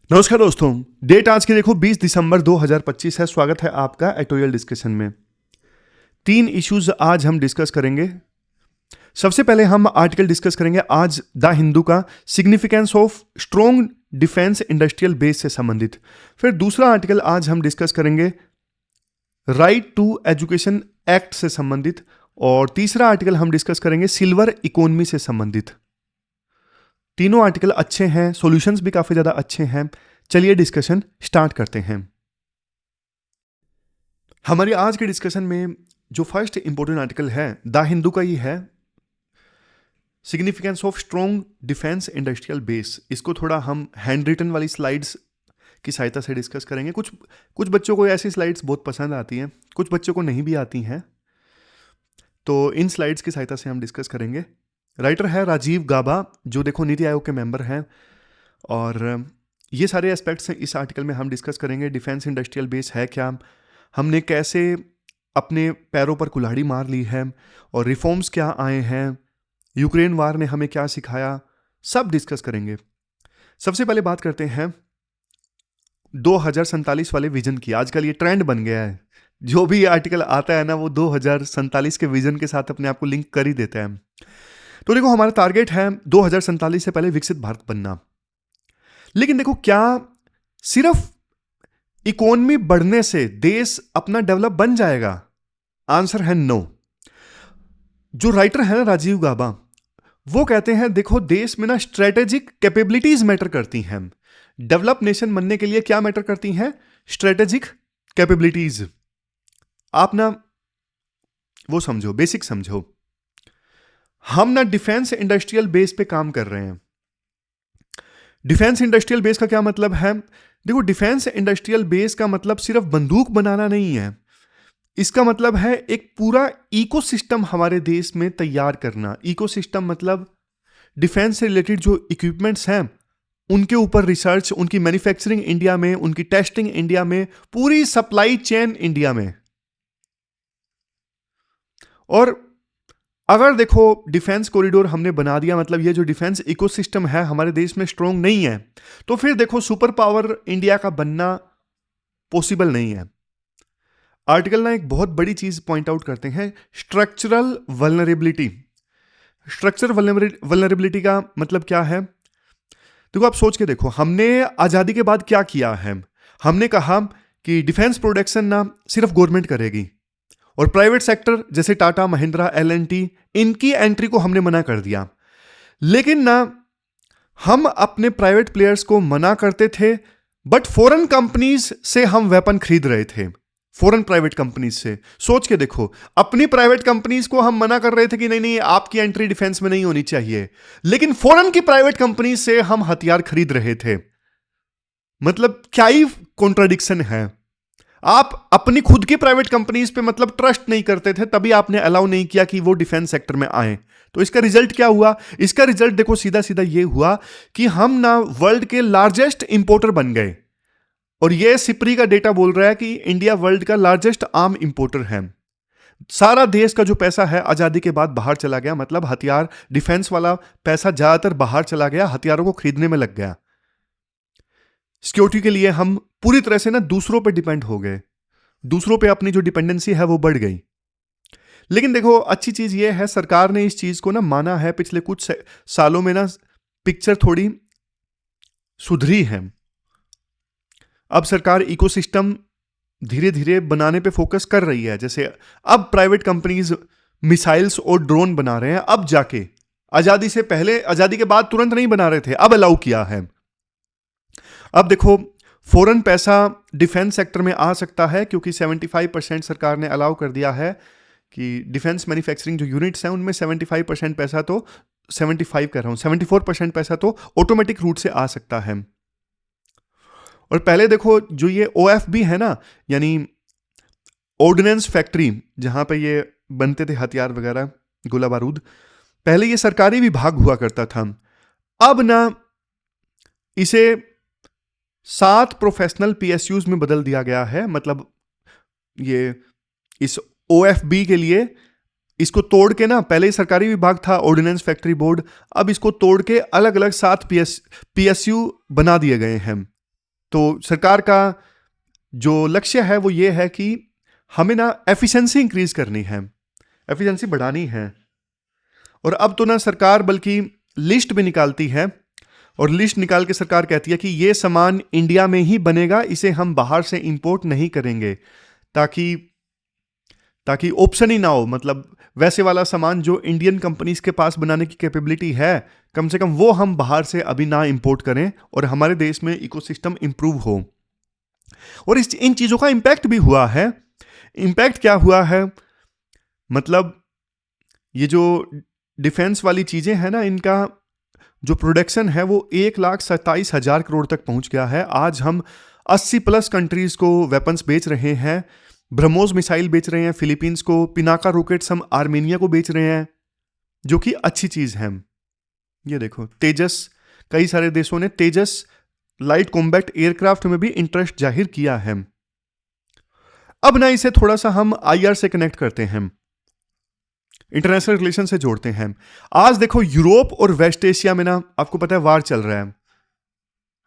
नमस्कार दोस्तों। डेट आज की देखो 20 दिसंबर 2025 है। स्वागत है आपका एडिटोरियल डिस्कशन में। 3 इश्यूज आज हम डिस्कस करेंगे। सबसे पहले हम आर्टिकल डिस्कस करेंगे आज द हिंदू का significance of strong defence industrial base से संबंधित। फिर दूसरा आर्टिकल आज हम डिस्कस करेंगे राइट टू एजुकेशन एक्ट से संबंधित। और तीसरा आर्टिकल हम डिस्कस करेंगे सिल्वर इकोनॉमी से संबंधित। तीनों आर्टिकल अच्छे हैं, सॉल्यूशंस भी काफी ज्यादा अच्छे हैं। चलिए डिस्कशन स्टार्ट करते हैं। हमारे आज के डिस्कशन में जो फर्स्ट इंपॉर्टेंट आर्टिकल है द हिंदू का ही है, significance of strong defence industrial base. इसको थोड़ा हम हैंड रिटन वाली स्लाइड्स की सहायता से डिस्कस करेंगे। कुछ बच्चों को ऐसी स्लाइड्स बहुत पसंद आती हैं, कुछ बच्चों को नहीं भी आती हैं, तो इन स्लाइड्स की सहायता से हम डिस्कस करेंगे। राइटर है राजीव गाबा, जो देखो नीति आयोग के मेंबर हैं, और ये सारे एस्पेक्ट्स इस आर्टिकल में हम डिस्कस करेंगे। डिफेंस इंडस्ट्रियल बेस है क्या, हमने कैसे अपने पैरों पर कुल्हाड़ी मार ली है, और रिफॉर्म्स क्या आए हैं, यूक्रेन वार ने हमें क्या सिखाया, सब डिस्कस करेंगे। सबसे पहले बात करते हैं 2047 वाले विजन की। आजकल ये ट्रेंड बन गया है, जो भी आर्टिकल आता है ना वो 2047 के विजन के साथ अपने आप को लिंक कर ही देता है। तो देखो हमारा टारगेट है 2047 से पहले विकसित भारत बनना। लेकिन देखो, क्या सिर्फ इकोनॉमी बढ़ने से देश अपना डेवलप बन जाएगा? आंसर है नो। जो राइटर है ना राजीव गाबा, वो कहते हैं देखो देश में ना स्ट्रेटेजिक कैपेबिलिटीज मैटर करती हैं। डेवलप नेशन बनने के लिए क्या मैटर करती हैं? Strategic capabilities. आप ना वो समझो, बेसिक समझो। हम ना डिफेंस इंडस्ट्रियल बेस पे काम कर रहे हैं। डिफेंस इंडस्ट्रियल बेस का क्या मतलब है? देखो, डिफेंस इंडस्ट्रियल बेस का मतलब सिर्फ बंदूक बनाना नहीं है। इसका मतलब है एक पूरा इकोसिस्टम हमारे देश में तैयार करना। इकोसिस्टम मतलब डिफेंस से रिलेटेड जो इक्विपमेंट्स हैं उनके ऊपर रिसर्च, उनकी मैन्युफैक्चरिंग इंडिया में, उनकी टेस्टिंग इंडिया में, पूरी सप्लाई चेन इंडिया में। और अगर देखो डिफेंस कॉरिडोर हमने बना दिया, मतलब ये जो डिफेंस इकोसिस्टम है हमारे देश में स्ट्रांग नहीं है, तो फिर देखो सुपर पावर इंडिया का बनना पॉसिबल नहीं है। आर्टिकल ना एक बहुत बड़ी चीज पॉइंट आउट करते हैं, स्ट्रक्चरल वल्नरेबिलिटी। स्ट्रक्चरल वल्नरेबिलिटी का मतलब क्या है? देखो आप सोच के देखो, हमने आजादी के बाद क्या किया है? हमने कहा कि डिफेंस प्रोडक्शन ना सिर्फ गवर्नमेंट करेगी, और प्राइवेट सेक्टर जैसे टाटा, महिंद्रा, L&T, इनकी एंट्री को हमने मना कर दिया। लेकिन ना हम अपने प्राइवेट प्लेयर्स को मना करते थे, बट फॉरेन कंपनीज से हम वेपन खरीद रहे थे। फॉरेन प्राइवेट कंपनीज से सोच के देखो, अपनी प्राइवेट कंपनीज को हम मना कर रहे थे कि नहीं नहीं आपकी एंट्री डिफेंस में नहीं होनी चाहिए, लेकिन फॉरेन की प्राइवेट कंपनीज से हम हथियार खरीद रहे थे। मतलब क्या ही कॉन्ट्राडिक्शन है। आप अपनी खुद की प्राइवेट कंपनीज पे मतलब ट्रस्ट नहीं करते थे, तभी आपने अलाउ नहीं किया कि वो डिफेंस सेक्टर में आए। तो इसका रिजल्ट क्या हुआ? इसका रिजल्ट देखो सीधा सीधा ये हुआ कि हम ना वर्ल्ड के लार्जेस्ट इंपोर्टर बन गए। और ये सिप्री का डेटा बोल रहा है कि इंडिया वर्ल्ड का लार्जेस्ट आर्म इंपोर्टर है। सारा देश का जो पैसा है आजादी के बाद बाहर चला गया, मतलब हथियार डिफेंस वाला पैसा ज्यादातर बाहर चला गया, हथियारों को खरीदने में लग गया। सिक्योरिटी के लिए हम पूरी तरह से ना दूसरों पे डिपेंड हो गए, दूसरों पे अपनी जो डिपेंडेंसी है वो बढ़ गई। लेकिन देखो अच्छी चीज ये है, सरकार ने इस चीज को ना माना है। पिछले कुछ सालों में ना पिक्चर थोड़ी सुधरी है। अब सरकार इकोसिस्टम धीरे धीरे बनाने पे फोकस कर रही है। जैसे अब प्राइवेट कंपनीज मिसाइल्स और ड्रोन बना रहे हैं, अब जाके आजादी से पहले, आजादी के बाद तुरंत नहीं बना रहे थे, अब अलाउ किया है। अब देखो फॉरेन पैसा डिफेंस सेक्टर में आ सकता है, क्योंकि 75% सरकार ने अलाउ कर दिया है कि डिफेंस मैन्युफैक्चरिंग जो यूनिट्स हैं उनमें 75% पैसा तो 75 कह रहा हूं 74% पैसा तो ऑटोमेटिक रूट से आ सकता है। और पहले देखो जो ये OFB है ना, यानी ऑर्डिनेंस फैक्ट्री, जहां पे ये बनते थे हथियार वगैरह, गोला बारूद, पहले ये सरकारी विभाग हुआ करता था। अब ना इसे 7 प्रोफेशनल PSUs में बदल दिया गया है। मतलब ये इस OFB के लिए इसको तोड़ के ना, पहले ही सरकारी विभाग था ऑर्डिनेंस फैक्ट्री बोर्ड, अब इसको तोड़ के अलग अलग 7 PSU बना दिए गए हैं। तो सरकार का जो लक्ष्य है वो ये है कि हमें ना एफिशिएंसी इंक्रीज करनी है, एफिशिएंसी बढ़ानी है। और अब तो ना सरकार बल्कि लिस्ट भी निकालती है, और लिस्ट निकाल के सरकार कहती है कि ये सामान इंडिया में ही बनेगा, इसे हम बाहर से इंपोर्ट नहीं करेंगे, ताकि ताकि ऑप्शन ही ना हो। मतलब वैसे वाला सामान जो इंडियन कंपनीज के पास बनाने की कैपेबिलिटी है, कम से कम वो हम बाहर से अभी ना इंपोर्ट करें, और हमारे देश में इकोसिस्टम इंप्रूव हो। और इन चीज़ों का इम्पैक्ट भी हुआ है। इम्पैक्ट क्या हुआ है, मतलब ये जो डिफेंस वाली चीज़ें हैं ना, इनका जो प्रोडक्शन है वो 1,27,000 करोड़ तक पहुंच गया है। आज हम 80+ कंट्रीज को वेपन्स बेच रहे हैं। ब्रह्मोस मिसाइल बेच रहे हैं फिलीपींस को, पिनाका रॉकेट्स हम आर्मेनिया को बेच रहे हैं, जो कि अच्छी चीज़ है। ये देखो तेजस, कई सारे देशों ने तेजस लाइट कॉम्बैट एयरक्राफ्ट में भी इंटरेस्ट जाहिर किया है। अब ना इसे थोड़ा सा हम IR से कनेक्ट करते हैं, इंटरनेशनल रिलेशन से जोड़ते हैं। आज देखो यूरोप और वेस्ट एशिया में ना, आपको पता है वार चल रहा है।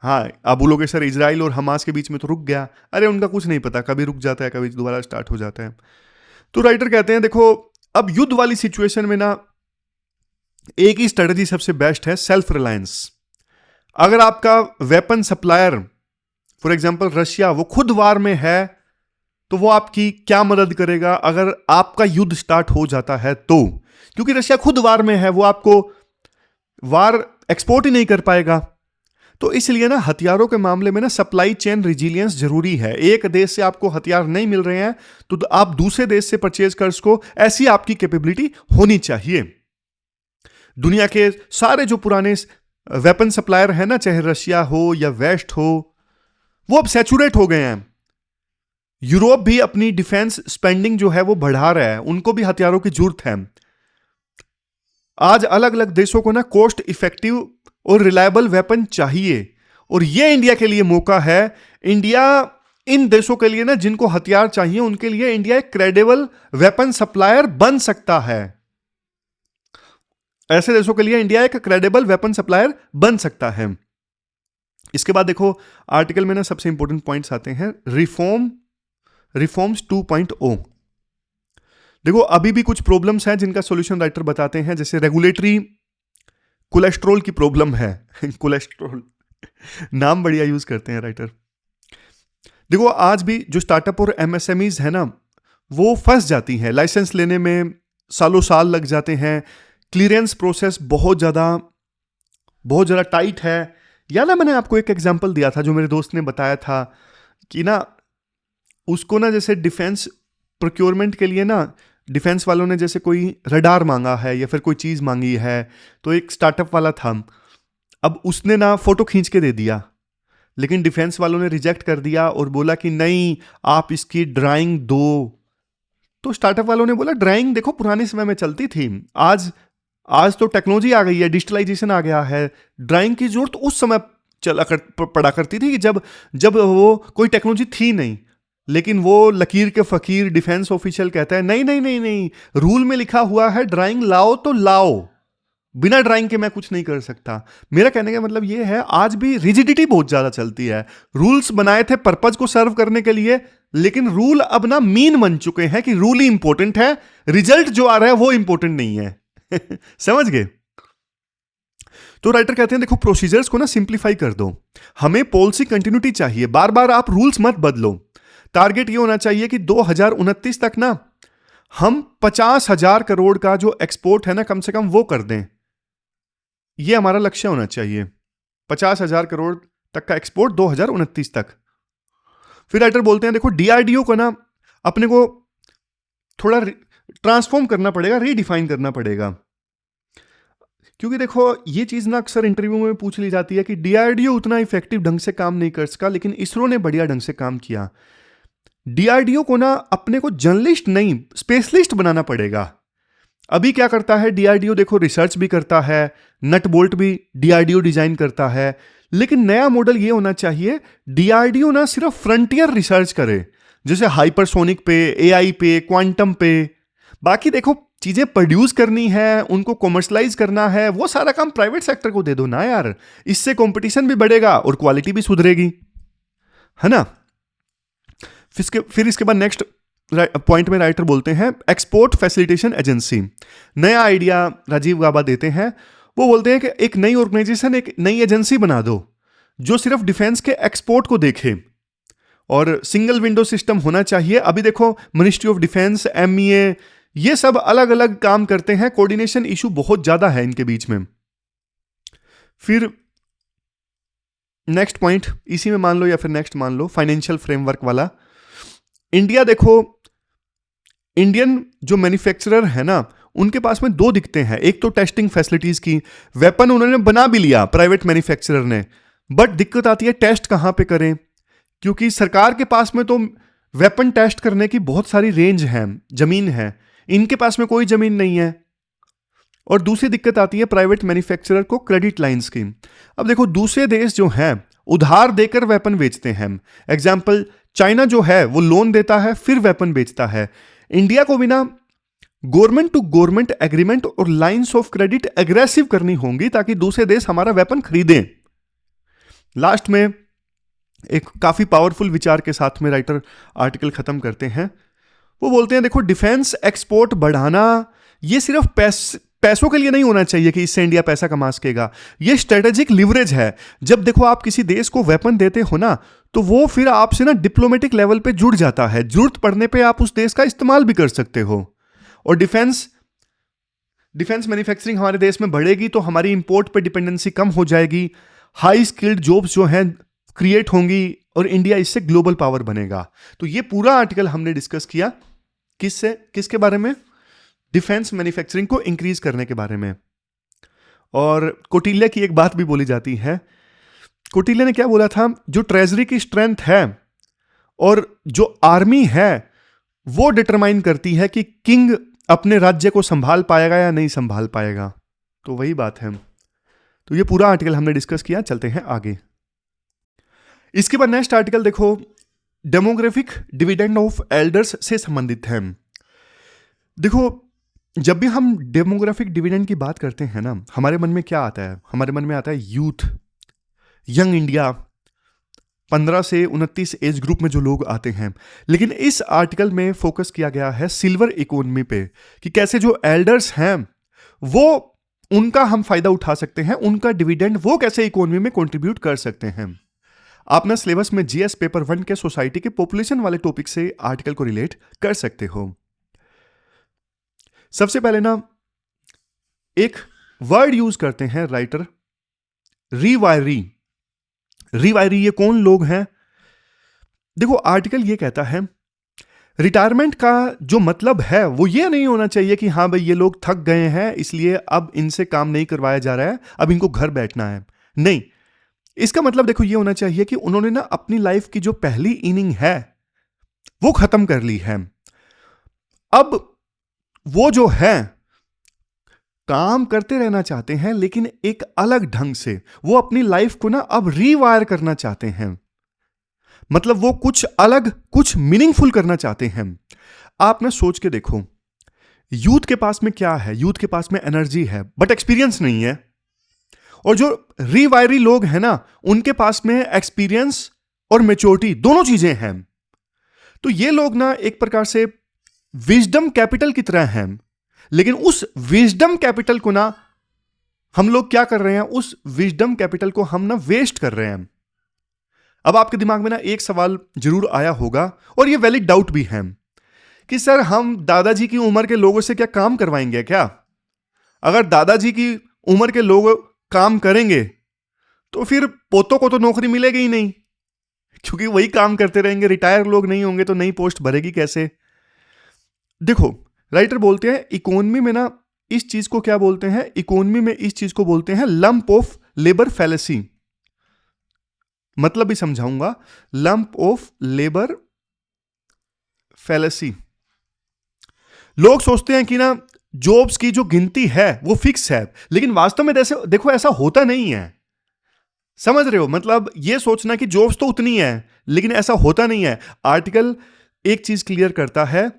हाँ, आप बोलोगे सर इजराइल और हमास के बीच में तो रुक गया। अरे उनका कुछ नहीं पता, कभी रुक जाता है, कभी दोबारा स्टार्ट हो जाता है। तो राइटर कहते हैं देखो, अब युद्ध वाली सिचुएशन में ना एक ही स्ट्रेटजी सबसे बेस्ट है, सेल्फ रिलायंस। अगर आपका weapon supplier for example Russia, वो खुद वार में है, तो वो आपकी क्या मदद करेगा अगर आपका युद्ध स्टार्ट हो जाता है तो? क्योंकि रशिया खुद वार में है, वो आपको वार एक्सपोर्ट ही नहीं कर पाएगा। तो इसलिए ना हथियारों के मामले में ना सप्लाई चेन रिजिलियंस जरूरी है। एक देश से आपको हथियार नहीं मिल रहे हैं तो आप दूसरे देश से परचेज कर सको, ऐसी आपकी कैपेबिलिटी होनी चाहिए। दुनिया के सारे जो पुराने वेपन सप्लायर है ना, चाहे रशिया हो या वेस्ट हो, वो अब सैचुरेट हो गए हैं। यूरोप भी अपनी डिफेंस स्पेंडिंग जो है वो बढ़ा रहा है, उनको भी हथियारों की जरूरत है। आज अलग अलग देशों को ना कॉस्ट इफेक्टिव और रिलायबल वेपन चाहिए, और ये इंडिया के लिए मौका है। इंडिया इन देशों के लिए ना, जिनको हथियार चाहिए, उनके लिए इंडिया एक क्रेडिबल वेपन सप्लायर बन सकता है। ऐसे देशों के लिए इंडिया एक क्रेडिबल वेपन सप्लायर बन सकता है। इसके बाद देखो आर्टिकल में ना सबसे इंपॉर्टेंट पॉइंट्स आते हैं, रिफॉर्म्स 2.0। देखो अभी भी कुछ प्रॉब्लम्स हैं जिनका सॉल्यूशन राइटर बताते हैं, जैसे रेगुलेटरी कोलेस्ट्रॉल की प्रॉब्लम है। कोलेस्ट्रॉल नाम बढ़िया यूज करते हैं राइटर। देखो आज भी जो स्टार्टअप और MSMEs है ना, वो फंस जाती हैं, लाइसेंस लेने में सालों साल लग जाते हैं, क्लियरेंस प्रोसेस बहुत ज़्यादा टाइट है। या ना मैंने आपको एक एग्जांपल दिया था, जो मेरे दोस्त ने बताया था कि ना उसको ना जैसे डिफेंस प्रोक्योरमेंट के लिए ना, डिफेंस वालों ने जैसे कोई रडार मांगा है या फिर कोई चीज़ मांगी है, तो एक स्टार्टअप वाला था, अब उसने ना फोटो खींच के दे दिया, लेकिन डिफेंस वालों ने रिजेक्ट कर दिया और बोला कि नहीं आप इसकी ड्राइंग दो। तो स्टार्टअप वालों ने बोला ड्राइंग देखो पुराने समय में चलती थी, आज तो टेक्नोलॉजी आ गई है, डिजिटलाइजेशन आ गया है। ड्राइंग की जरूरत उस समय पड़ा करती थी कि जब वो कोई टेक्नोलॉजी थी नहीं। लेकिन वो लकीर के फकीर डिफेंस ऑफिशियल कहता है नहीं नहीं नहीं नहीं, रूल में लिखा हुआ है ड्राइंग लाओ तो लाओ, बिना ड्राइंग के मैं कुछ नहीं कर सकता। मेरा कहने का मतलब ये है, आज भी रिजिडिटी बहुत ज्यादा चलती है। रूल्स बनाए थे पर्पज को सर्व करने के लिए, लेकिन रूल अब ना मीन बन चुके हैं कि रूल ही इंपॉर्टेंट है, रिजल्ट जो आ रहा है वो इंपॉर्टेंट नहीं है। समझ गए? तो राइटर कहते हैं देखो प्रोसीजर्स को ना सिंप्लीफाई कर दो, हमें पॉलिसी कंटिन्यूटी चाहिए, बार बार आप रूल्स मत बदलो। टारगेट ये होना चाहिए कि 2029 तक ना हम 50,000 करोड़ का जो एक्सपोर्ट है ना, कम से कम वो कर दें। ये हमारा लक्ष्य होना चाहिए, 50,000 करोड़ तक का एक्सपोर्ट 2029 तक। फिर राइटर बोलते हैं देखो DRDO को ना अपने को थोड़ा ट्रांसफॉर्म करना पड़ेगा, रीडिफाइन करना पड़ेगा। क्योंकि देखो ये चीज ना अक्सर इंटरव्यू में पूछ ली जाती है कि DRDO उतना इफेक्टिव ढंग से काम नहीं कर सका, लेकिन इसरो ने बढ़िया ढंग से काम किया। DRDO को ना अपने को जर्नलिस्ट नहीं स्पेशलिस्ट बनाना पड़ेगा। अभी क्या करता है DRDO, देखो रिसर्च भी करता है, नट बोल्ट भी DRDO डिजाइन करता है, लेकिन नया मॉडल ये होना चाहिए DRDO ना सिर्फ फ्रंटियर रिसर्च करे, जैसे हाइपरसोनिक पे, AI पे, क्वांटम पे। बाकी देखो चीजें प्रोड्यूस करनी है, उनको कॉमर्शलाइज करना है, वो सारा काम प्राइवेट सेक्टर को दे दो ना यार, इससे कंपटीशन भी बढ़ेगा और क्वालिटी भी सुधरेगी। है ना। फिर इसके बाद नेक्स्ट पॉइंट में राइटर बोलते हैं एक्सपोर्ट फैसिलिटेशन एजेंसी। नया आइडिया राजीव गाबा देते हैं। वो बोलते हैं कि एक नई ऑर्गेनाइजेशन, एक नई एजेंसी बना दो जो सिर्फ डिफेंस के एक्सपोर्ट को देखे, और सिंगल विंडो सिस्टम होना चाहिए। अभी देखो मिनिस्ट्री ऑफ डिफेंस, MEA, ये सब अलग अलग काम करते हैं, कोऑर्डिनेशन इशू बहुत ज्यादा है इनके बीच में। फिर नेक्स्ट पॉइंट इसी में मान लो या फिर नेक्स्ट मान लो, फाइनेंशियल फ्रेमवर्क वाला। इंडिया देखो, इंडियन जो मैन्युफैक्चरर है ना, उनके पास में दो दिखते हैं। एक तो टेस्टिंग फैसिलिटीज की, वेपन उन्होंने बना भी लिया प्राइवेट मैन्युफैक्चरर ने, बट दिक्कत आती है टेस्ट कहां पे करें, क्योंकि सरकार के पास में तो वेपन टेस्ट करने की बहुत सारी रेंज है, जमीन है, इनके पास में कोई जमीन नहीं है। और दूसरी दिक्कत आती है प्राइवेट मैन्युफैक्चरर को क्रेडिट लाइंस की। अब देखो दूसरे देश जो हैं उधार देकर वेपन बेचते हैं। एग्जाम्पल चाइना जो है वो लोन देता है फिर वेपन बेचता है। इंडिया को बिना गवर्नमेंट टू गवर्नमेंट एग्रीमेंट और लाइंस ऑफ क्रेडिट एग्रेसिव करनी होंगी ताकि दूसरे देश हमारा वेपन खरीदें। लास्ट में एक काफी पावरफुल विचार के साथ में राइटर आर्टिकल खत्म करते हैं। वो बोलते हैं देखो डिफेंस एक्सपोर्ट बढ़ाना ये सिर्फ पैसों के लिए नहीं होना चाहिए कि इससे इंडिया पैसा कमा सकेगा, ये स्ट्रेटेजिक लिवरेज है। जब देखो आप किसी देश को वेपन देते हो ना, तो वो फिर आपसे ना डिप्लोमेटिक लेवल पे जुड़ जाता है, जरूरत पड़ने पे आप उस देश का इस्तेमाल भी कर सकते हो। और डिफेंस मैन्युफैक्चरिंग हमारे देश में बढ़ेगी तो हमारी इंपोर्ट पे डिपेंडेंसी कम हो जाएगी, हाई स्किल्ड जॉब्स जो हैं क्रिएट होंगी और इंडिया इससे ग्लोबल पावर बनेगा। तो ये पूरा आर्टिकल हमने डिस्कस किया किसके बारे में, डिफेंस मैन्युफैक्चरिंग को इंक्रीज करने के बारे में। और कौटिल्य की एक बात भी बोली जाती है। कौटिल्य ने क्या बोला था, जो ट्रेजरी की स्ट्रेंथ है और जो आर्मी है वो डिटरमाइन करती है कि किंग अपने राज्य को संभाल पाएगा या नहीं संभाल पाएगा। तो वही बात है। तो ये पूरा आर्टिकल हमने डिस्कस किया, चलते हैं आगे। इसके बाद नेक्स्ट आर्टिकल देखो, डेमोग्राफिक डिविडेंड ऑफ एल्डर्स से संबंधित है। देखो जब भी हम डेमोग्राफिक डिविडेंड की बात करते हैं ना, हमारे मन में क्या आता है, हमारे मन में आता है यूथ, यंग इंडिया, 15 से 29 एज ग्रुप में जो लोग आते हैं। लेकिन इस आर्टिकल में फोकस किया गया है सिल्वर इकोनॉमी पे, कि कैसे जो एल्डर्स हैं वो उनका हम फायदा उठा सकते हैं, उनका डिविडेंड वो कैसे इकोनॉमी में कंट्रीब्यूट कर सकते हैं। आप ना सिलेबस में जीएस पेपर 1 के सोसाइटी के पॉपुलेशन वाले टॉपिक से आर्टिकल को रिलेट कर सकते हो। सबसे पहले ना एक वर्ड यूज करते हैं राइटर, रीवायरी। रीवायरी ये कौन लोग हैं? देखो आर्टिकल ये कहता है रिटायरमेंट का जो मतलब है वो ये नहीं होना चाहिए कि हाँ भाई ये लोग थक गए हैं इसलिए अब इनसे काम नहीं करवाया जा रहा है, अब इनको घर बैठना है। नहीं, इसका मतलब देखो ये होना चाहिए कि उन्होंने ना अपनी लाइफ की जो पहली इनिंग है वो खत्म कर ली है। अब वो जो है काम करते रहना चाहते हैं लेकिन एक अलग ढंग से, वो अपनी लाइफ को ना अब रीवायर करना चाहते हैं। मतलब वो कुछ अलग, कुछ मीनिंगफुल करना चाहते हैं। आप ना सोच के देखो, यूथ के पास में क्या है, यूथ के पास में एनर्जी है बट एक्सपीरियंस नहीं है। और जो रीवायरी लोग हैं ना, उनके पास में एक्सपीरियंस और मैच्योरिटी दोनों चीजें हैं। तो ये लोग ना एक प्रकार से विजडम कैपिटल की तरह हैं, लेकिन उस विजडम कैपिटल को ना हम लोग क्या कर रहे हैं, उस विजडम कैपिटल को हम ना वेस्ट कर रहे हैं। अब आपके दिमाग में ना एक सवाल जरूर आया होगा और ये वैलिड डाउट भी है कि सर हम दादाजी की उम्र के लोगों से क्या काम करवाएंगे क्या? अगर दादाजी की उम्र के लोग काम करेंगे तो फिर पोतों को तो नौकरी मिलेगी ही नहीं, क्योंकि वही काम करते रहेंगे। रिटायर लोग नहीं होंगे तो नई पोस्ट भरेगी कैसे? देखो राइटर बोलते हैं इकोनॉमी में ना इस चीज को क्या बोलते हैं, इकोनॉमी में इस चीज को बोलते हैं लंप ऑफ लेबर फैलेसी। मतलब भी समझाऊंगा, लंप ऑफ लेबर फैलेसी। लोग सोचते हैं कि ना जॉब्स की जो गिनती है वो फिक्स है, लेकिन वास्तव में देखो ऐसा होता नहीं है। समझ रहे हो? मतलब ये सोचना कि जॉब्स तो उतनी है लेकिन ऐसा होता नहीं है। आर्टिकल एक चीज क्लियर करता है,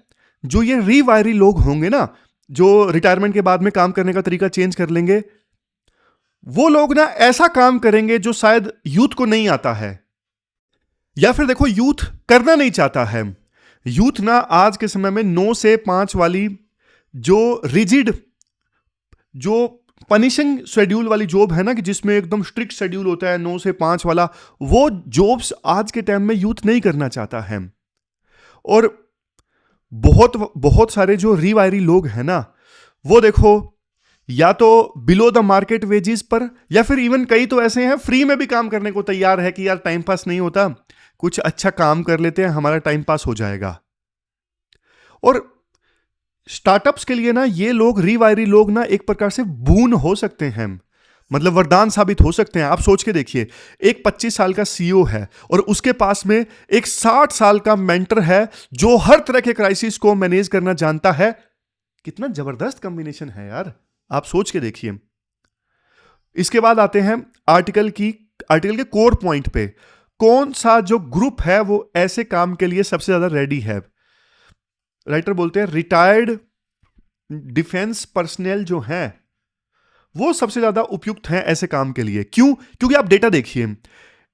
जो ये रीवायरी लोग होंगे ना, जो रिटायरमेंट के बाद में काम करने का तरीका चेंज कर लेंगे, वो लोग ना ऐसा काम करेंगे जो शायद यूथ को नहीं आता है। या फिर देखो यूथ करना नहीं चाहता है। यूथ ना आज के समय में 9 से 5 वाली जो रिजिड, जो पनिशिंग शेड्यूल वाली जॉब है ना, कि जिसमें एकदम स्ट्रिक्ट शेड्यूल होता है 9 से 5 वाला, वो जॉब्स आज के टाइम में यूथ नहीं करना चाहता है। और बहुत बहुत सारे जो रीवायरी लोग हैं ना, वो देखो या तो बिलो द मार्केट वेजेस पर, या फिर इवन कई तो ऐसे हैं फ्री में भी काम करने को तैयार है कि यार टाइम पास नहीं होता, कुछ अच्छा काम कर लेते हैं, हमारा टाइम पास हो जाएगा। और स्टार्टअप्स के लिए ना ये लोग, रीवायरी लोग ना, एक प्रकार से बून हो सकते हैं, मतलब वरदान साबित हो सकते हैं। आप सोच के देखिए, एक 25 साल का सीईओ है और उसके पास में एक 60 साल का मेंटर है जो हर तरह के क्राइसिस को मैनेज करना जानता है। कितना जबरदस्त कॉम्बिनेशन है यार, आप सोच के देखिए। इसके बाद आते हैं आर्टिकल के कोर पॉइंट पे। कौन सा जो ग्रुप है वो ऐसे काम के लिए सबसे ज्यादा रेडी है? राइटर बोलते हैं रिटायर्ड डिफेंस पर्सनल जो हैं वो सबसे ज्यादा उपयुक्त हैं ऐसे काम के लिए। क्यों? क्योंकि आप डेटा देखिए,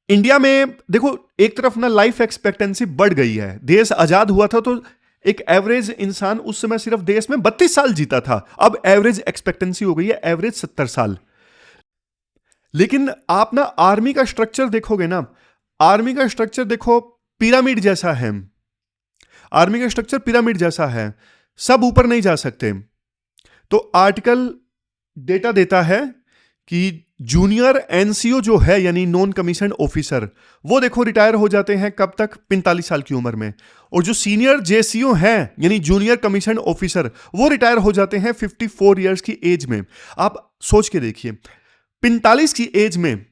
इंडिया में देखो, एक तरफ ना लाइफ एक्सपेक्टेंसी बढ़ गई है। देश आजाद हुआ था तो एक एवरेज इंसान उस समय सिर्फ देश में 32 साल जीता था, अब एवरेज एक्सपेक्टेंसी हो गई है एवरेज 70 साल। लेकिन आप ना आर्मी का स्ट्रक्चर देखोगे ना, आर्मी का स्ट्रक्चर देखो पिरामिड जैसा है। आर्मी का स्ट्रक्चर पिरामिड जैसा है, सब ऊपर नहीं जा सकते। तो आर्टिकल डेटा देता है कि जूनियर एनसीओ जो है, यानी नॉन कमीशन ऑफिसर, वो देखो रिटायर हो जाते हैं कब तक? 45 साल की उम्र में। और जो सीनियर जेसीओ हैं, यानी जूनियर कमीशन ऑफिसर, वो रिटायर हो जाते हैं 54 ईयर्स की एज में। आप सोच के देखिए, 45 की एज में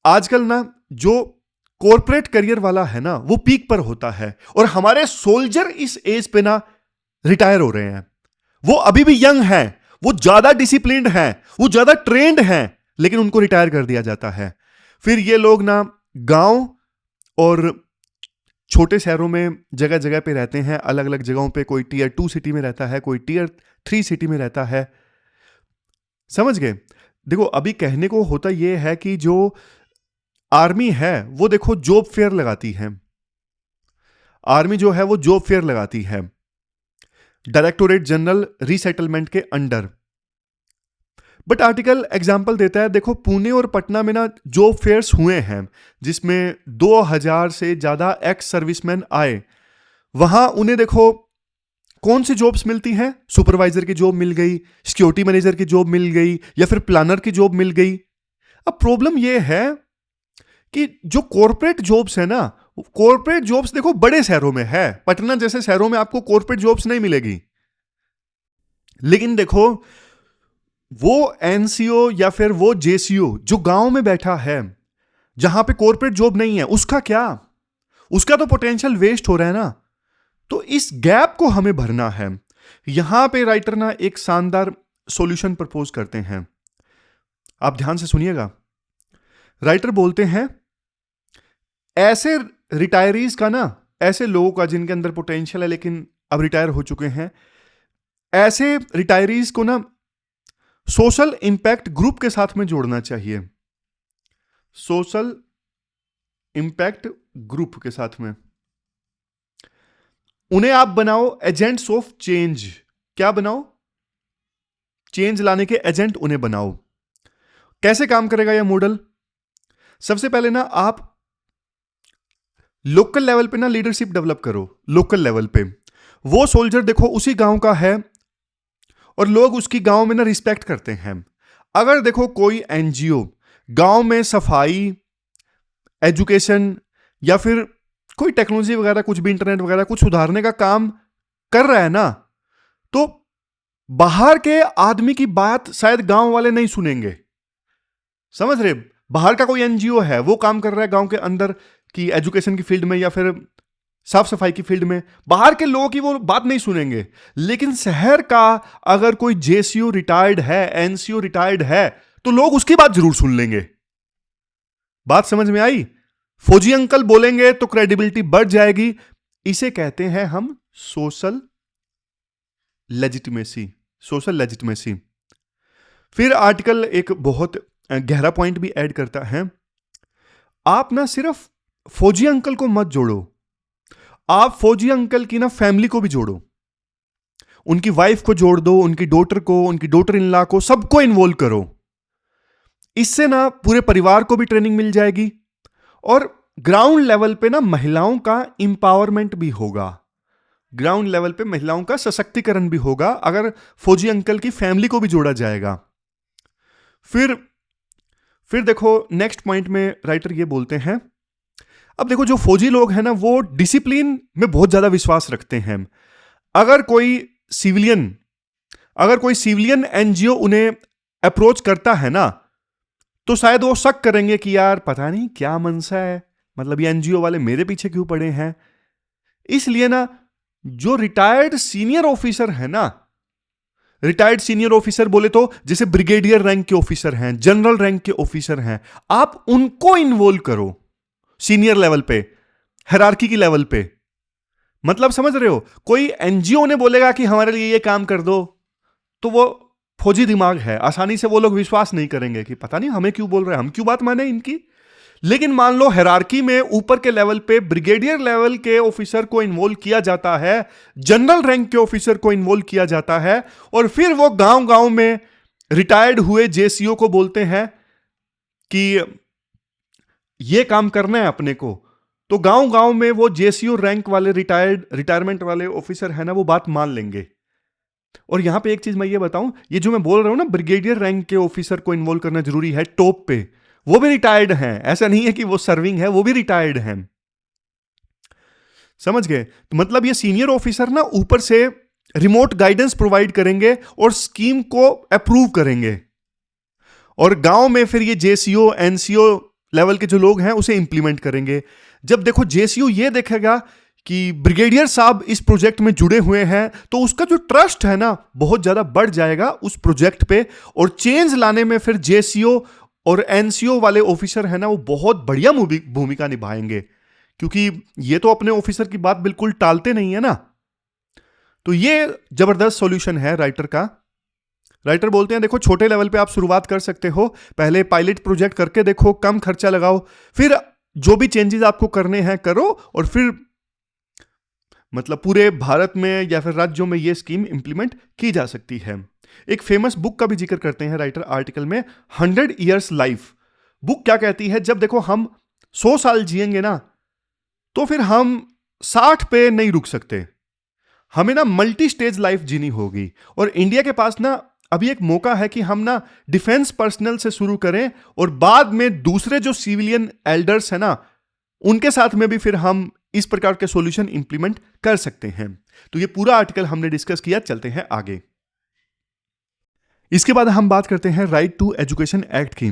आजकल ना जो कॉर्पोरेट करियर वाला है ना, वो पीक पर होता है। और हमारे सोल्जर इस एज पे ना रिटायर हो रहे हैं। वो अभी भी यंग हैं, वो ज्यादा डिसिप्लिन्ड हैं, वो ज्यादा ट्रेंड हैं, लेकिन उनको रिटायर कर दिया जाता है। फिर ये लोग ना गांव और छोटे शहरों में जगह जगह पे रहते हैं, अलग अलग जगहों पे। कोई टीयर 2 सिटी में रहता है, कोई टीयर 3 सिटी में रहता है। समझ गए? देखो, अभी कहने को होता यह है कि जो आर्मी है वो देखो जॉब फेयर लगाती है। आर्मी जो है वो जॉब फेयर लगाती है डायरेक्टोरेट जनरल रीसेटलमेंट के अंडर। बट आर्टिकल एग्जाम्पल देता है, देखो पुणे और पटना में ना जॉब फेयर्स हुए हैं जिसमें 2000 से ज्यादा एक्स सर्विसमैन आए। वहां उन्हें देखो कौन सी जॉब्स मिलती हैं? सुपरवाइजर की जॉब मिल गई, सिक्योरिटी मैनेजर की जॉब मिल गई, या फिर प्लानर की जॉब मिल गई। अब प्रॉब्लम यह है कि जो कॉर्पोरेट जॉब्स है ना, कॉर्पोरेट जॉब्स देखो बड़े शहरों में है, पटना जैसे शहरों में आपको कॉर्पोरेट जॉब्स नहीं मिलेगी। लेकिन देखो वो एनसीओ या फिर वो जेसीओ जो गांव में बैठा है, जहां पे कॉर्पोरेट जॉब नहीं है, उसका क्या? उसका तो पोटेंशियल वेस्ट हो रहा है ना। तो इस गैप को हमें भरना है। यहां पे राइटर ना एक शानदार सॉल्यूशन प्रपोज करते हैं। आप ध्यान से सुनिएगा। राइटर बोलते हैं ऐसे रिटायरीज का ना, ऐसे लोगों का जिनके अंदर पोटेंशियल है लेकिन अब रिटायर हो चुके हैं, ऐसे रिटायरीज को ना सोशल इंपैक्ट ग्रुप के साथ में जोड़ना चाहिए। सोशल इंपैक्ट ग्रुप के साथ में उन्हें आप बनाओ एजेंट्स ऑफ चेंज। क्या बनाओ? चेंज लाने के एजेंट उन्हें बनाओ। कैसे काम करेगा यह मॉडल? सबसे पहले ना आप लोकल लेवल पे ना लीडरशिप डेवलप करो। लोकल लेवल पे वो सोल्जर देखो उसी गांव का है और लोग उसकी गांव में ना रिस्पेक्ट करते हैं। अगर देखो कोई एनजीओ गांव में सफाई, एजुकेशन या फिर कोई टेक्नोलॉजी वगैरह, कुछ भी इंटरनेट वगैरह कुछ सुधारने का काम कर रहा है ना, तो बाहर के आदमी की बात शायद गांव वाले नहीं सुनेंगे। समझ रहे? बाहर का कोई एनजीओ है, वो काम कर रहा है गांव के अंदर की एजुकेशन की फील्ड में या फिर साफ सफाई की फील्ड में, बाहर के लोगों की वो बात नहीं सुनेंगे। लेकिन शहर का अगर कोई जेसीओ रिटायर्ड है, एनसीओ रिटायर्ड है, तो लोग उसकी बात जरूर सुन लेंगे। बात समझ में आई? फौजी अंकल बोलेंगे तो क्रेडिबिलिटी बढ़ जाएगी। इसे कहते हैं हम सोशल लेजिटिमेसी। Social legitimacy. फिर आर्टिकल एक बहुत गहरा पॉइंट भी ऐड करता है। आप ना सिर्फ फौजी अंकल को मत जोड़ो, आप फौजी अंकल की ना फैमिली को भी जोड़ो, उनकी वाइफ को जोड़ दो, उनकी डॉटर को, उनकी डॉटर इन लॉ को, सबको इन्वॉल्व करो। इससे ना पूरे परिवार को भी ट्रेनिंग मिल जाएगी और ग्राउंड लेवल पे ना महिलाओं का इंपावरमेंट भी होगा, ग्राउंड लेवल पे महिलाओं का सशक्तिकरण भी होगा अगर फौजी अंकल की फैमिली को भी जोड़ा जाएगा। फिर देखो नेक्स्ट पॉइंट में राइटर ये बोलते हैं, अब देखो जो फौजी लोग हैं ना वो डिसिप्लिन में बहुत ज्यादा विश्वास रखते हैं। अगर कोई सिविलियन एनजीओ उन्हें अप्रोच करता है ना तो शायद वो शक करेंगे कि यार पता नहीं क्या मनसा है, मतलब ये एनजीओ वाले मेरे पीछे क्यों पड़े हैं। इसलिए ना जो रिटायर्ड सीनियर ऑफिसर है ना, रिटायर्ड सीनियर ऑफिसर बोले तो जैसे ब्रिगेडियर रैंक के ऑफिसर हैं, जनरल रैंक के ऑफिसर हैं, आप उनको इन्वॉल्व करो सीनियर लेवल पे, हायरार्की की लेवल पे। मतलब समझ रहे हो, कोई एनजीओ ने बोलेगा कि हमारे लिए ये काम कर दो तो वो फौजी दिमाग है, आसानी से वो लोग विश्वास नहीं करेंगे कि पता नहीं हमें क्यों बोल रहे हैं, हम क्यों बात माने इनकी। लेकिन मान लो हायरार्की में ऊपर के लेवल पे ब्रिगेडियर लेवल के ऑफिसर को इन्वॉल्व किया जाता है, जनरल रैंक के ऑफिसर को इन्वॉल्व किया जाता है, और फिर वो गांव गांव में रिटायर्ड हुए जेसीओ को बोलते हैं कि ये काम करना है अपने को, तो गांव गांव में वो जेसीओ रैंक वाले रिटायरमेंट वाले ऑफिसर है ना वो बात मान लेंगे। और यहां पे एक चीज मैं ये बताऊं, ये जो मैं बोल रहा हूं ना ब्रिगेडियर रैंक के ऑफिसर को इन्वॉल्व करना जरूरी है टॉप पे, वो भी रिटायर्ड हैं, ऐसा नहीं है कि वो सर्विंग है, वो भी रिटायर्ड हैं। समझ गए? तो मतलब ये सीनियर ऑफिसर ना ऊपर से रिमोट गाइडेंस प्रोवाइड करेंगे और स्कीम को अप्रूव करेंगे, और गांव में फिर ये जेसीओ एनसीओ लेवल के जो लोग हैं उसे इंप्लीमेंट करेंगे। जब देखो जेसीओ ये देखेगा कि ब्रिगेडियर साहब इस प्रोजेक्ट में जुड़े हुए हैं तो उसका जो ट्रस्ट है ना बहुत ज्यादा बढ़ जाएगा उस प्रोजेक्ट पे, और चेंज लाने में फिर जेसीओ और एनसीओ वाले ऑफिसर है ना वो बहुत बढ़िया भूमिका निभाएंगे, क्योंकि ये तो अपने ऑफिसर की बात बिल्कुल टालते नहीं है ना। तो ये जबरदस्त सॉल्यूशन है राइटर का। राइटर बोलते हैं देखो छोटे लेवल पे आप शुरुआत कर सकते हो, पहले पायलट प्रोजेक्ट करके देखो, कम खर्चा लगाओ, फिर जो भी चेंजेस आपको करने हैं करो, और फिर मतलब पूरे भारत में या फिर राज्यों में ये स्कीम इंप्लीमेंट की जा सकती है। एक फेमस बुक का भी जिक्र करते हैं राइटर आर्टिकल में, 100 Years लाइफ। बुक क्या कहती है, जब देखो हम 100 साल जिएंगे ना तो फिर हम 60 पे नहीं रुक सकते, हमें ना मल्टी स्टेज लाइफ जीनी होगी। और इंडिया के पास ना अभी एक मौका है कि हम ना डिफेंस पर्सनल से शुरू करें और बाद में दूसरे जो सिविलियन एल्डर्स है ना उनके साथ में भी फिर हम इस प्रकार के सॉल्यूशन इंप्लीमेंट कर सकते हैं। तो ये पूरा आर्टिकल हमने डिस्कस किया, चलते हैं आगे। इसके बाद हम बात करते हैं राइट टू एजुकेशन एक्ट की।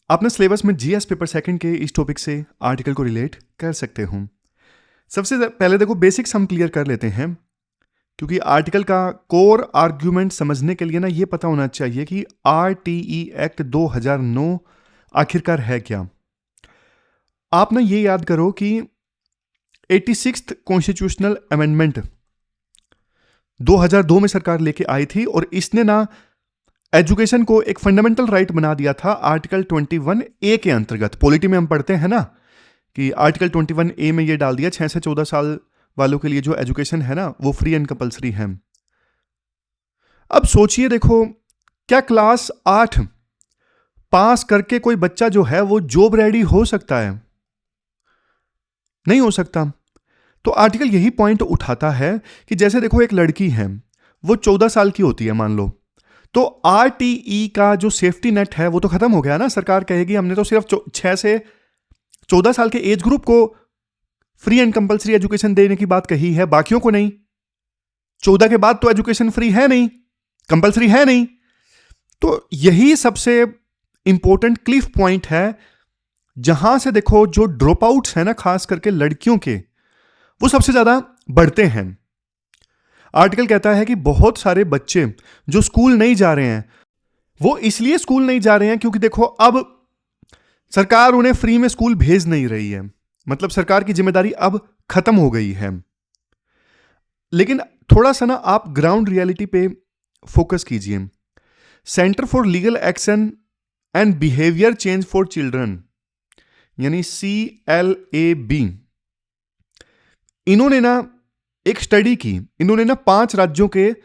आपने सिलेबस में जीएस पेपर सेकंड के इस टॉपिक से आर्टिकल को रिलेट कर सकते हो। सबसे पहले देखो बेसिक्स हम क्लियर कर लेते हैं, क्योंकि आर्टिकल का कोर आर्ग्यूमेंट समझने के लिए ना ये पता होना चाहिए कि आरटीई एक्ट 2009 आखिरकार है क्या। आप ना ये याद करो कि 86th कॉन्स्टिट्यूशनल अमेंडमेंट 2002 में सरकार लेके आई थी, और इसने ना एजुकेशन को एक फंडामेंटल राइट बना दिया था आर्टिकल 21A के अंतर्गत। पॉलिटी में हम पढ़ते हैं ना कि आर्टिकल 21A में ये डाल दिया 6 से 14 साल वालों के लिए जो एजुकेशन है ना वो फ्री एंड कंपलसरी है। अब सोचिए देखो, क्या क्लास 8 पास करके कोई बच्चा जो है वो जॉब रेडी हो सकता है? नहीं हो सकता। तो आर्टिकल यही पॉइंट उठाता है कि जैसे देखो एक लड़की है वो 14 साल की होती है मान लो, तो आरटीई का जो सेफ्टी नेट है वो तो खत्म हो गया ना। सरकार कहेगी हमने तो सिर्फ 6 से 14 साल के एज ग्रुप को फ्री एंड कंपलसरी एजुकेशन देने की बात कही है, बाकियों को नहीं। 14 के बाद तो एजुकेशन फ्री है नहीं, कंपलसरी है नहीं। तो यही सबसे इंपॉर्टेंट क्लिफ पॉइंट है, जहां से देखो जो ड्रॉप आउट्स है ना खास करके लड़कियों के, वो सबसे ज्यादा बढ़ते हैं। आर्टिकल कहता है कि बहुत सारे बच्चे जो स्कूल नहीं जा रहे हैं वो इसलिए स्कूल नहीं जा रहे हैं क्योंकि देखो अब सरकार उन्हें फ्री में स्कूल भेज नहीं रही है, मतलब सरकार की जिम्मेदारी अब खत्म हो गई है। लेकिन थोड़ा सा ना आप ग्राउंड रियलिटी पे फोकस कीजिए। Centre for legal action and behaviour change for children, यानी CLAB, इन्होंने ना एक स्टडी की। इन्होंने ना 5 राज्यों के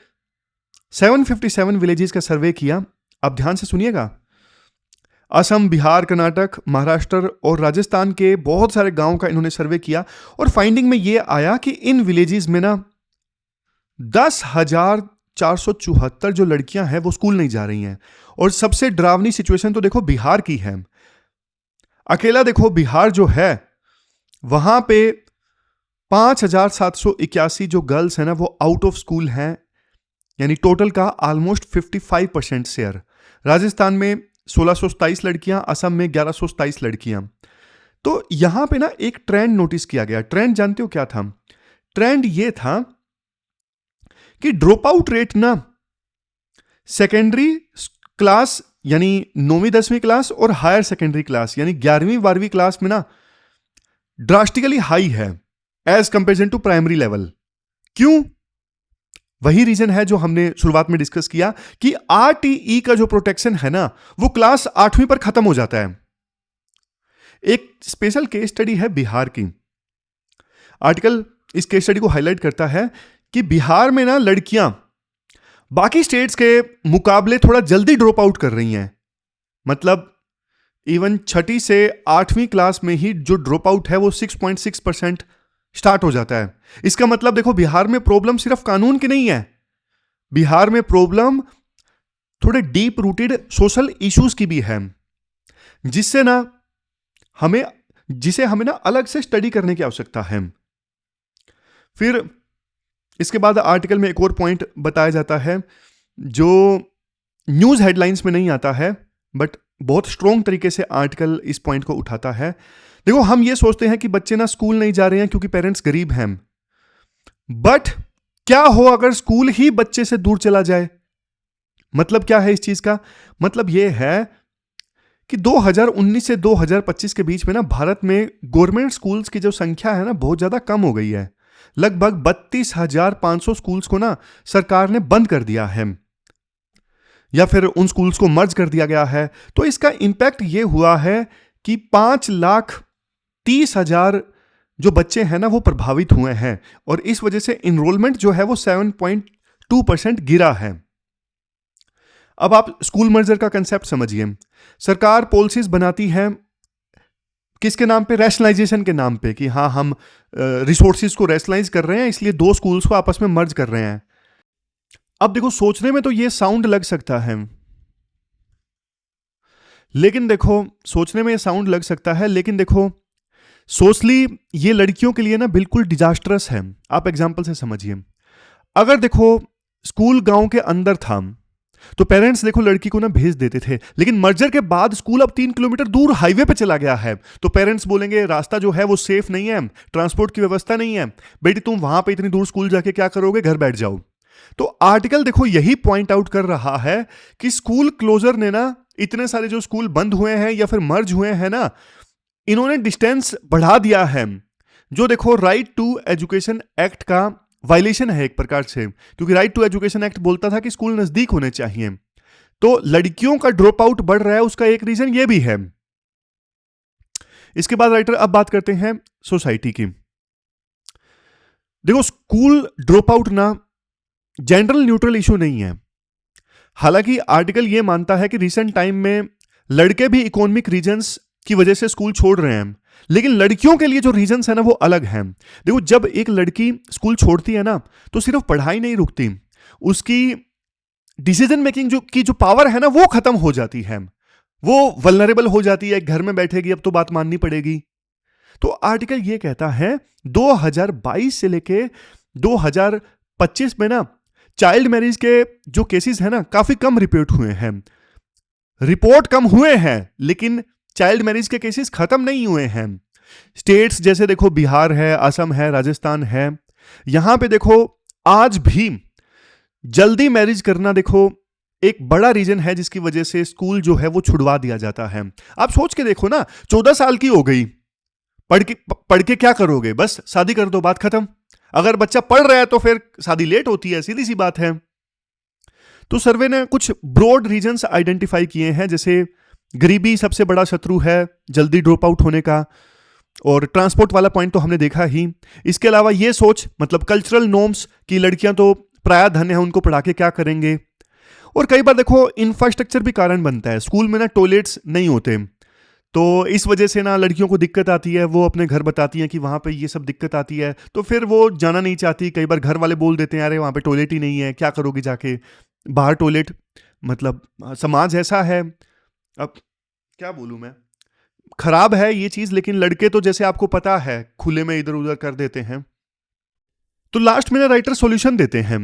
757 विलेजेस का सर्वे किया। अब ध्यान से सुनिएगा। असम, बिहार, कर्नाटक, महाराष्ट्र और राजस्थान के बहुत सारे गांवों का इन्होंने सर्वे किया और फाइंडिंग में यह आया कि इन विलेजेस में ना 10,474 जो लड़कियां हैं वो स्कूल नहीं जा रही हैं। और सबसे डरावनी सिचुएशन तो देखो बिहार की है। अकेला देखो बिहार जो है वहां पे 5,781 जो गर्ल्स हैं ना वो आउट ऑफ स्कूल हैं, यानी टोटल का ऑलमोस्ट 55% शेयर। राजस्थान में 1,627 लड़कियां, असम में 1,127 लड़कियां। तो यहां पे ना एक ट्रेंड नोटिस किया गया। ट्रेंड जानते हो क्या था? ट्रेंड ये था कि ड्रॉप आउट रेट ना सेकेंडरी क्लास यानी 9वीं 10वीं क्लास और हायर सेकेंडरी क्लास यानी 11वीं 12वीं क्लास में ना ड्रास्टिकली हाई है as comparison to primary level. क्यों? वही रीजन है जो हमने शुरुआत में डिस्कस किया कि RTE का जो प्रोटेक्शन है ना वो क्लास 8वीं पर खत्म हो जाता है। एक स्पेशल केस स्टडी है बिहार की। आर्टिकल इस केस स्टडी को हाईलाइट करता है कि बिहार में ना लड़कियां बाकी स्टेट्स के मुकाबले थोड़ा जल्दी ड्रॉप आउट कर रही हैं। मतलब इवन 6ठी से 8वीं क्लास में ही जो ड्रॉप आउट है वो 6.6% स्टार्ट हो जाता है। इसका मतलब देखो बिहार में प्रॉब्लम सिर्फ कानून की नहीं है, बिहार में प्रॉब्लम थोड़े डीप रूटेड सोशल इश्यूज की भी है, जिसे हमें ना अलग से स्टडी करने की आवश्यकता है। फिर इसके बाद आर्टिकल में एक और पॉइंट बताया जाता है जो न्यूज हेडलाइंस में नहीं आता है, बट बहुत स्ट्रॉन्ग तरीके से आर्टिकल इस पॉइंट को उठाता है। देखो हम ये सोचते हैं कि बच्चे ना स्कूल नहीं जा रहे हैं क्योंकि पेरेंट्स गरीब हैं, बट क्या हो अगर स्कूल ही बच्चे से दूर चला जाए? मतलब क्या है इस चीज का? मतलब यह है कि 2019 से 2025 के बीच में ना भारत में गवर्नमेंट स्कूल्स की जो संख्या है ना बहुत ज्यादा कम हो गई है। लगभग 32,500 स्कूल्स को ना सरकार ने बंद कर दिया है या फिर उन स्कूल्स को मर्ज कर दिया गया है। तो इसका इंपैक्ट ये हुआ है कि 5,30,000 जो बच्चे हैं ना वो प्रभावित हुए हैं और इस वजह से इनरोलमेंट जो है वो 7.2% गिरा है। अब आप स्कूल मर्जर का कंसेप्ट समझिए। सरकार पॉलिसीज बनाती है किसके नाम पे? रैशनलाइजेशन के नाम पे, कि हाँ हम रिसोर्सेज को रैशनलाइज कर रहे हैं इसलिए 2 स्कूल्स को आपस में मर्ज कर रहे हैं। अब देखो सोचने में तो ये साउंड लग सकता है, लेकिन देखो सोशली ये लड़कियों के लिए ना बिल्कुल डिजास्टरस है। आप एग्जांपल से समझिए। अगर देखो स्कूल गांव के अंदर था तो पेरेंट्स देखो लड़की को ना भेज देते थे, लेकिन मर्जर के बाद स्कूल अब 3 किलोमीटर दूर हाईवे पे चला गया है तो पेरेंट्स बोलेंगे रास्ता जो है वो सेफ नहीं है, ट्रांसपोर्ट की व्यवस्था नहीं है, बेटी तुम वहां पे इतनी दूर स्कूल जाके क्या करोगे, घर बैठ जाओ। तो आर्टिकल देखो यही पॉइंट आउट कर रहा है कि स्कूल क्लोजर ने ना इतने सारे जो स्कूल बंद हुए हैं या फिर मर्ज हुए हैं ना, इन्होंने डिस्टेंस बढ़ा दिया है, जो देखो राइट टू एजुकेशन एक्ट का वायलेशन है एक प्रकार से, क्योंकि राइट टू एजुकेशन एक्ट बोलता था कि स्कूल नजदीक होने चाहिए। तो लड़कियों का ड्रॉप आउट बढ़ रहा है, उसका एक रीजन ये भी है। इसके बाद राइटर अब बात करते हैं सोसाइटी की। देखो स्कूल ड्रॉप आउट ना जेंडर न्यूट्रल इशू नहीं है। हालांकि आर्टिकल यह मानता है कि रिसेंट टाइम में लड़के भी इकोनॉमिक रीजंस की वजह से स्कूल छोड़ रहे हैं, लेकिन लड़कियों के लिए जो रीजंस है ना वो अलग हैं। देखो जब एक लड़की स्कूल छोड़ती है ना तो सिर्फ पढ़ाई नहीं रुकती, उसकी डिसीजन मेकिंग जो पावर है ना वो खत्म हो जाती है, वो वल्नरेबल हो जाती है। घर में बैठेगी अब तो बात माननी पड़ेगी। तो आर्टिकल ये कहता है 2022 से लेके 2025 में ना चाइल्ड मैरिज के जो केसेस हैं ना काफी कम रिपोर्ट कम हुए हैं, लेकिन चाइल्ड मैरिज के केसेस खत्म नहीं हुए हैं। स्टेट्स जैसे देखो बिहार है, असम है, राजस्थान है, यहां पे देखो आज भी जल्दी मैरिज करना देखो एक बड़ा रीजन है जिसकी वजह से स्कूल जो है वो छुड़वा दिया जाता है। आप सोच के देखो ना, 14 साल की हो गई, पढ़ के क्या करोगे, बस शादी कर दो, बात खत्म। अगर बच्चा पढ़ रहा है तो फिर शादी लेट होती है, सीधी सी बात है। तो सर्वे ने कुछ ब्रॉड रीजन्स आइडेंटिफाई किए हैं, जैसे गरीबी सबसे बड़ा शत्रु है जल्दी ड्रॉप आउट होने का, और ट्रांसपोर्ट वाला पॉइंट तो हमने देखा ही। इसके अलावा ये सोच, मतलब कल्चरल नॉर्म्स की लड़कियां तो प्राय धन्य है, उनको पढ़ा के क्या करेंगे। और कई बार देखो इंफ्रास्ट्रक्चर भी कारण बनता है, स्कूल में ना टॉयलेट्स नहीं होते, तो इस वजह से ना लड़कियों को दिक्कत आती है, वो अपने घर बताती हैं कि वहाँ पे ये सब दिक्कत आती है, तो फिर वो जाना नहीं चाहती। कई बार घर वाले बोल देते हैं अरे वहाँ पे टॉयलेट ही नहीं है, क्या करोगी जाके बाहर टॉयलेट, मतलब समाज ऐसा है। अब क्या बोलूँ मैं, खराब है ये चीज़, लेकिन लड़के तो जैसे आपको पता है खुले में इधर उधर कर देते हैं। तो लास्ट में ना राइटर सॉल्यूशन देते हैं।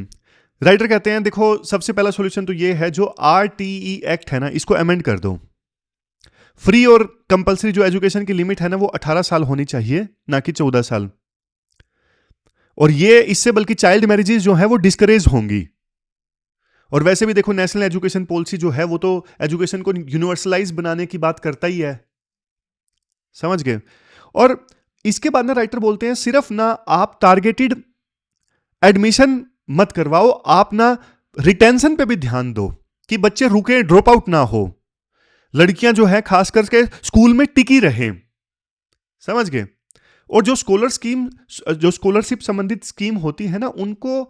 राइटर कहते हैं देखो सबसे पहला सॉल्यूशन तो ये है, जो RTE एक्ट है ना इसको अमेंड कर दो। फ्री और कंपलसरी जो एजुकेशन की लिमिट है ना वो 18 साल होनी चाहिए, ना कि 14 साल। और ये इससे बल्कि चाइल्ड मैरिजेस जो है वो डिस्करेज होंगी। और वैसे भी देखो नेशनल एजुकेशन पॉलिसी जो है वो तो एजुकेशन को यूनिवर्सलाइज बनाने की बात करता ही है, समझ गए। और इसके बाद ना राइटर बोलते हैं सिर्फ ना आप टारगेटेड एडमिशन मत करवाओ, आप ना रिटेंशन पे भी ध्यान दो कि बच्चे रुके, ड्रॉप आउट ना हो, लड़कियां जो है खास करके स्कूल में टिकी रहें, समझ गए। और जो स्कॉलरशिप संबंधित स्कीम होती है ना उनको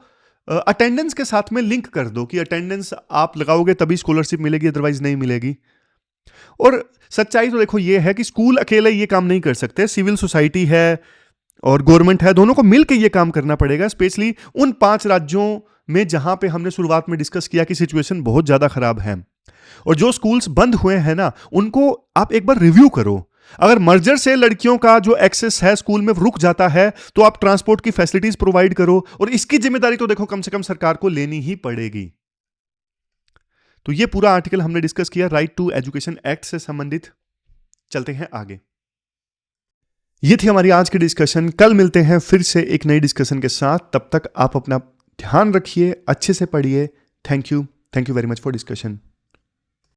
अटेंडेंस के साथ में लिंक कर दो कि अटेंडेंस आप लगाओगे तभी स्कॉलरशिप मिलेगी, अदरवाइज नहीं मिलेगी। और सच्चाई तो देखो ये है कि स्कूल अकेले ये काम नहीं कर सकते, सिविल सोसाइटी है और गवर्नमेंट है, दोनों को मिलकर ये काम करना पड़ेगा, स्पेशली उन 5 राज्यों में जहां पे हमने शुरुआत में डिस्कस किया कि सिचुएशन बहुत ज्यादा खराब है। और जो स्कूल्स बंद हुए हैं ना उनको आप एक बार रिव्यू करो। अगर मर्जर से लड़कियों का जो एक्सेस है स्कूल में रुक जाता है तो आप ट्रांसपोर्ट की फैसिलिटीज प्रोवाइड करो, और इसकी जिम्मेदारी तो देखो कम से कम सरकार को लेनी ही पड़ेगी। तो ये पूरा आर्टिकल हमने डिस्कस किया राइट टू एजुकेशन एक्ट से संबंधित। चलते हैं आगे। ये थी हमारी आज की डिस्कशन। कल मिलते हैं फिर से एक नई डिस्कशन के साथ, तब तक आप अपना ध्यान रखिए, अच्छे से पढ़िए। Thank you very much for discussion.